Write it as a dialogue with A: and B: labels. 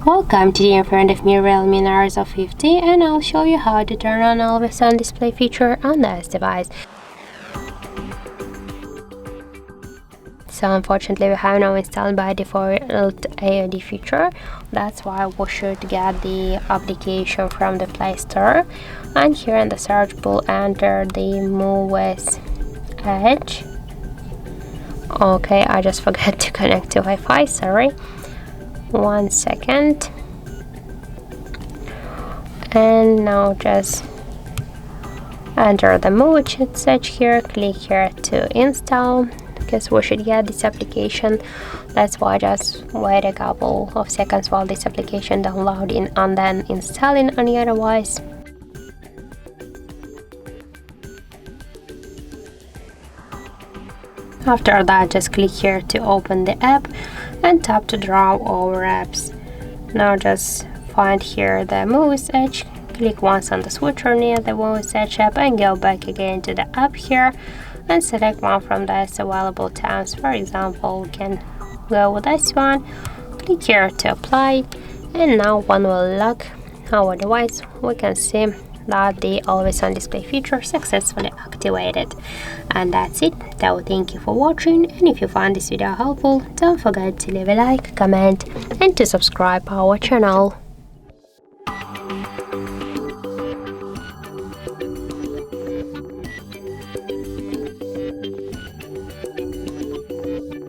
A: Welcome today in front of me Realme Narzo 50, and I'll show you how to turn on always on display feature on this device. So unfortunately we have now installed by default AOD feature. That's why we should get the application from the Play Store, and here in the search bar enter the Move with Edge. Okay, I just forgot to connect to Wi-Fi, sorry. 1 second. And now just enter the move search here, click here to install, because we should get this application. That's why just wait a couple of seconds while this application downloading and then installing on your device. After that, just click here to open the app and tap to draw over apps. Now just find here the Movies Edge, click once on the switcher near the Movies Edge app and go back again to the app here and select one from the available tabs. For example, we can go with this one, click here to apply, and now when we lock our device we can see that the always on display feature successfully activated. And that's it. So thank you for watching, and if you found this video helpful, don't forget to leave a like, comment and to subscribe our channel.